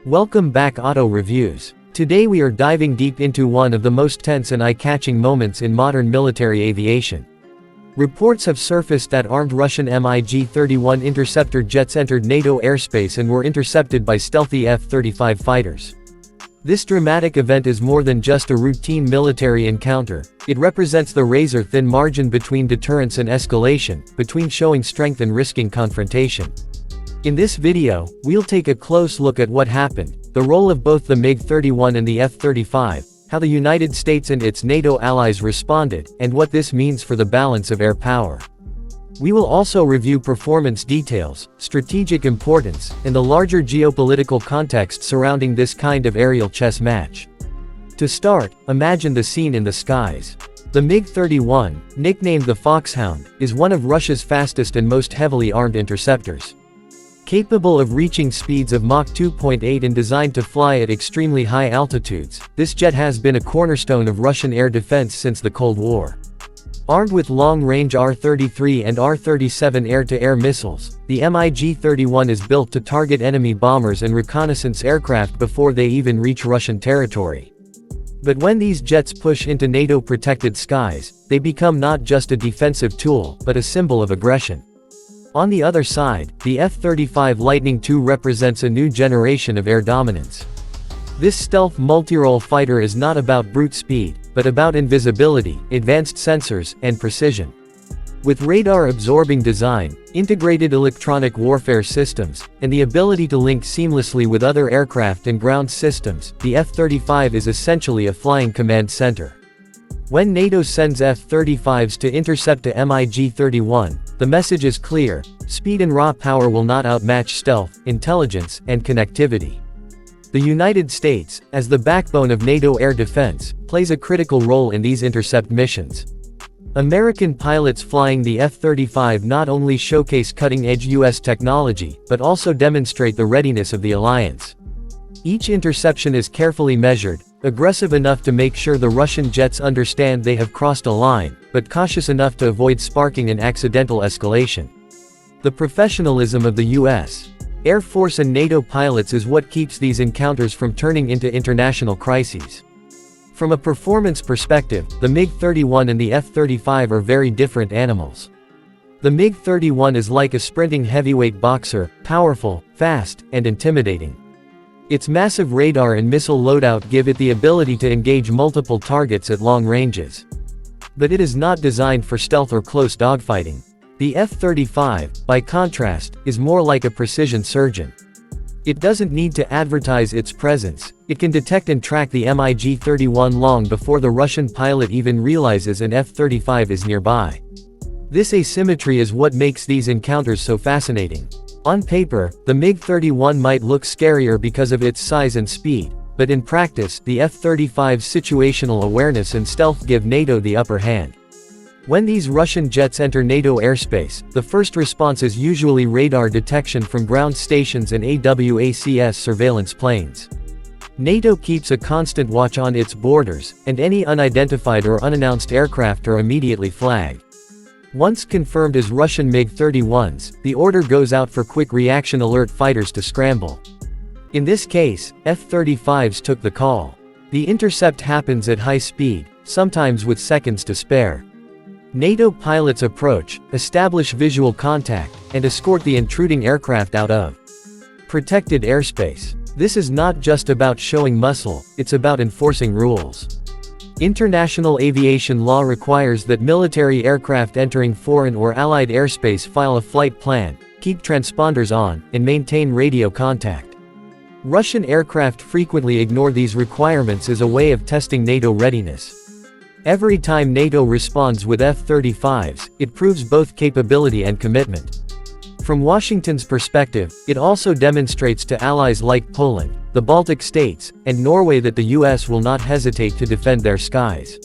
Welcome back Auto Reviews. Today we are diving deep into one of the most tense and eye-catching moments in modern military aviation. Reports have surfaced that armed Russian MiG-31 interceptor jets entered NATO airspace and were intercepted by stealthy F-35 fighters. This dramatic event is more than just a routine military encounter. It represents the razor-thin margin between deterrence and escalation, between showing strength and risking confrontation. In this video, we'll take a close look at what happened, the role of both the MiG-31 and the F-35, how the United States and its NATO allies responded, and what this means for the balance of air power. We will also review performance details, strategic importance, and the larger geopolitical context surrounding this kind of aerial chess match. To start, imagine the scene in the skies. The MiG-31, nicknamed the Foxhound, is one of Russia's fastest and most heavily armed interceptors. Capable of reaching speeds of Mach 2.8 and designed to fly at extremely high altitudes, this jet has been a cornerstone of Russian air defense since the Cold War. Armed with long-range R-33 and R-37 air-to-air missiles, the MiG-31 is built to target enemy bombers and reconnaissance aircraft before they even reach Russian territory. But when these jets push into NATO-protected skies, they become not just a defensive tool, but a symbol of aggression. On the other side, the F-35 Lightning II represents a new generation of air dominance. This stealth multirole fighter is not about brute speed, but about invisibility, advanced sensors, and precision. With radar-absorbing design, integrated electronic warfare systems, and the ability to link seamlessly with other aircraft and ground systems, the F-35 is essentially a flying command center. When NATO sends F-35s to intercept a MiG-31, the message is clear: speed and raw power will not outmatch stealth, intelligence, and connectivity. The United States, as the backbone of NATO air defense, plays a critical role in these intercept missions. American pilots flying the F-35 not only showcase cutting-edge U.S. technology, but also demonstrate the readiness of the alliance. Each interception is carefully measured, aggressive enough to make sure the Russian jets understand they have crossed a line, but cautious enough to avoid sparking an accidental escalation. The professionalism of the U.S. Air Force and NATO pilots is what keeps these encounters from turning into international crises. From a performance perspective, the MiG-31 and the F-35 are very different animals. The MiG-31 is like a sprinting heavyweight boxer, powerful, fast, and intimidating. Its massive radar and missile loadout give it the ability to engage multiple targets at long ranges. But it is not designed for stealth or close dogfighting. The F-35, by contrast, is more like a precision surgeon. It doesn't need to advertise its presence. It can detect and track the MiG-31 long before the Russian pilot even realizes an F-35 is nearby. This asymmetry is what makes these encounters so fascinating. On paper, the MiG-31 might look scarier because of its size and speed, but in practice, the F-35's situational awareness and stealth give NATO the upper hand. When these Russian jets enter NATO airspace, the first response is usually radar detection from ground stations and AWACS surveillance planes. NATO keeps a constant watch on its borders, and any unidentified or unannounced aircraft are immediately flagged. Once confirmed as Russian MiG-31s, the order goes out for quick reaction alert fighters to scramble. In this case, F-35s took the call. The intercept happens at high speed, sometimes with seconds to spare. NATO pilots approach, establish visual contact, and escort the intruding aircraft out of protected airspace. This is not just about showing muscle, it's about enforcing rules. International aviation law requires that military aircraft entering foreign or allied airspace file a flight plan, keep transponders on, and maintain radio contact. Russian aircraft frequently ignore these requirements as a way of testing NATO readiness. Every time NATO responds with F-35s, it proves both capability and commitment. From Washington's perspective, it also demonstrates to allies like Poland, the Baltic states, and Norway that the US will not hesitate to defend their skies.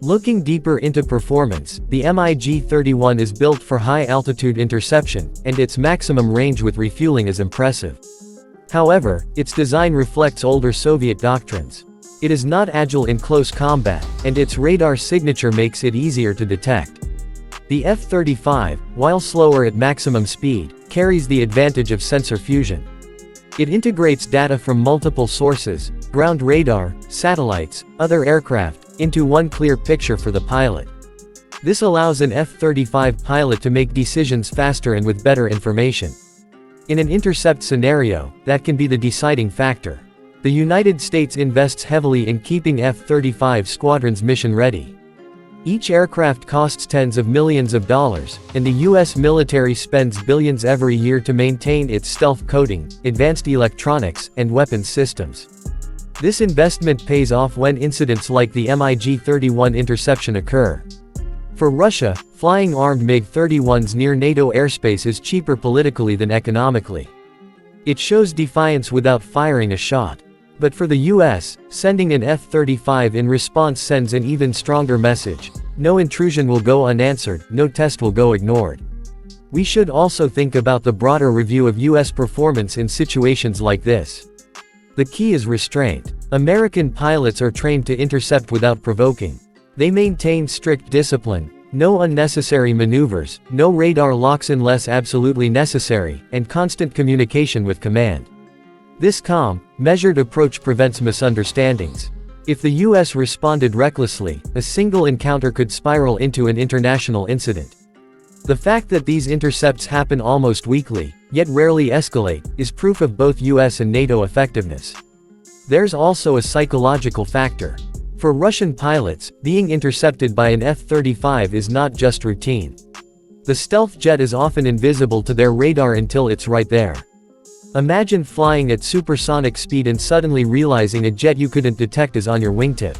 Looking deeper into performance, the MiG-31 is built for high-altitude interception, and its maximum range with refueling is impressive. However, its design reflects older Soviet doctrines. It is not agile in close combat, and its radar signature makes it easier to detect. The F-35, while slower at maximum speed, carries the advantage of sensor fusion. It integrates data from multiple sources, ground radar, satellites, other aircraft, into one clear picture for the pilot. This allows an F-35 pilot to make decisions faster and with better information. In an intercept scenario, that can be the deciding factor. The United States invests heavily in keeping F-35 squadrons mission-ready. Each aircraft costs tens of millions of dollars, and the U.S. military spends billions every year to maintain its stealth coating, advanced electronics, and weapons systems. This investment pays off when incidents like the MiG-31 interception occur. For Russia, flying armed MiG-31s near NATO airspace is cheaper politically than economically. It shows defiance without firing a shot. But for the US, sending an F-35 in response sends an even stronger message. No intrusion will go unanswered, no test will go ignored. We should also think about the broader review of US performance in situations like this. The key is restraint. American pilots are trained to intercept without provoking. They maintain strict discipline, no unnecessary maneuvers, no radar locks unless absolutely necessary, and constant communication with command. This calm, measured approach prevents misunderstandings. If the US responded recklessly, a single encounter could spiral into an international incident. The fact that these intercepts happen almost weekly, yet rarely escalate, is proof of both US and NATO effectiveness. There's also a psychological factor. For Russian pilots, being intercepted by an F-35 is not just routine. The stealth jet is often invisible to their radar until it's right there. Imagine flying at supersonic speed and suddenly realizing a jet you couldn't detect is on your wingtip.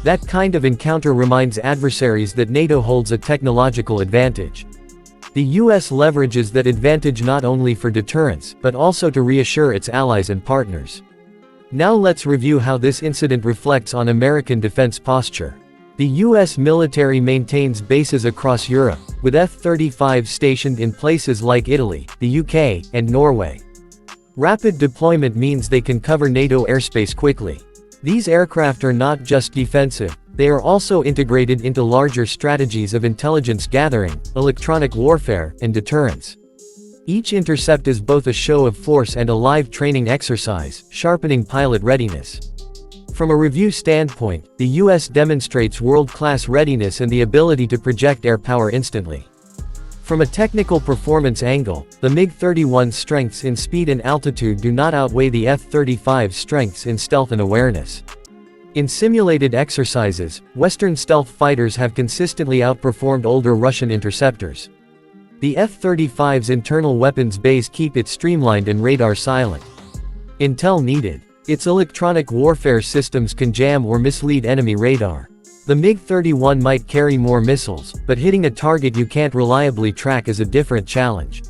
That kind of encounter reminds adversaries that NATO holds a technological advantage. The US leverages that advantage not only for deterrence, but also to reassure its allies and partners. Now let's review how this incident reflects on American defense posture. The US military maintains bases across Europe, with F-35s stationed in places like Italy, the UK, and Norway. Rapid deployment means they can cover NATO airspace quickly. These aircraft are not just defensive, they are also integrated into larger strategies of intelligence gathering, electronic warfare, and deterrence. Each intercept is both a show of force and a live training exercise, sharpening pilot readiness. From a review standpoint, the US demonstrates world-class readiness and the ability to project air power instantly. From a technical performance angle, the MiG-31's strengths in speed and altitude do not outweigh the F-35's strengths in stealth and awareness. In simulated exercises, Western stealth fighters have consistently outperformed older Russian interceptors. The F-35's internal weapons base keep it streamlined and radar silent. Intel needed. Its electronic warfare systems can jam or mislead enemy radar. The MiG-31 might carry more missiles, but hitting a target you can't reliably track is a different challenge.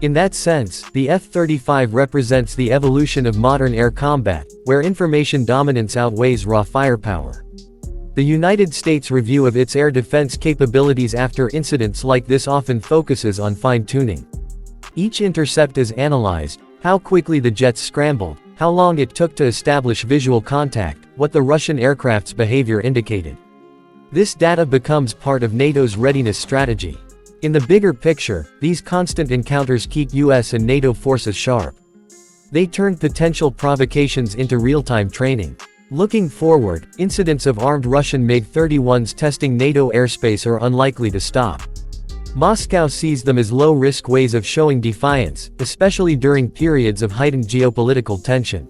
In that sense, the F-35 represents the evolution of modern air combat, where information dominance outweighs raw firepower. The United States review of its air defense capabilities after incidents like this often focuses on fine-tuning. Each intercept is analyzed: how quickly the jets scrambled, how long it took to establish visual contact, what the Russian aircraft's behavior indicated. This data becomes part of NATO's readiness strategy. In the bigger picture, these constant encounters keep US and NATO forces sharp. They turn potential provocations into real-time training. Looking forward, incidents of armed Russian MiG-31s testing NATO airspace are unlikely to stop. Moscow sees them as low-risk ways of showing defiance, especially during periods of heightened geopolitical tension.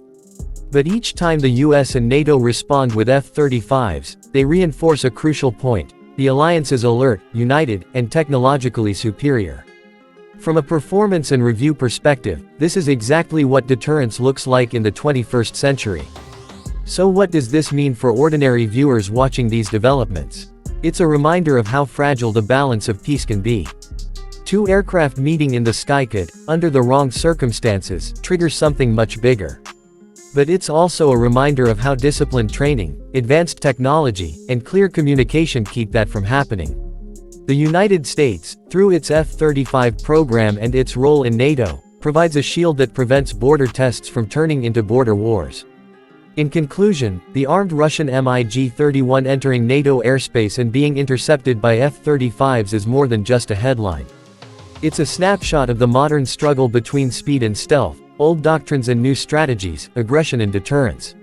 But each time the US and NATO respond with F-35s, they reinforce a crucial point: the alliance is alert, united, and technologically superior. From a performance and review perspective, this is exactly what deterrence looks like in the 21st century. So what does this mean for ordinary viewers watching these developments? It's a reminder of how fragile the balance of peace can be. Two aircraft meeting in the sky could, under the wrong circumstances, trigger something much bigger. But it's also a reminder of how disciplined training, advanced technology, and clear communication keep that from happening. The United States, through its F-35 program and its role in NATO, provides a shield that prevents border tests from turning into border wars. In conclusion, the armed Russian MiG-31 entering NATO airspace and being intercepted by F-35s is more than just a headline. It's a snapshot of the modern struggle between speed and stealth, old doctrines and new strategies, aggression and deterrence.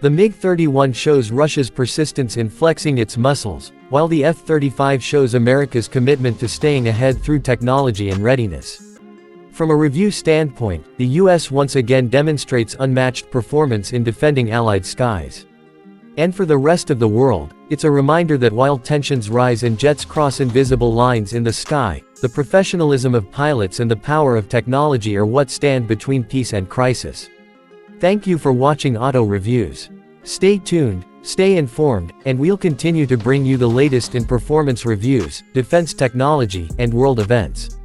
The MiG-31 shows Russia's persistence in flexing its muscles, while the F-35 shows America's commitment to staying ahead through technology and readiness. From a review standpoint, the US once again demonstrates unmatched performance in defending Allied skies. And for the rest of the world, it's a reminder that while tensions rise and jets cross invisible lines in the sky, the professionalism of pilots and the power of technology are what stand between peace and crisis. Thank you for watching Auto Reviews. Stay tuned, stay informed, and we'll continue to bring you the latest in performance reviews, defense technology, and world events.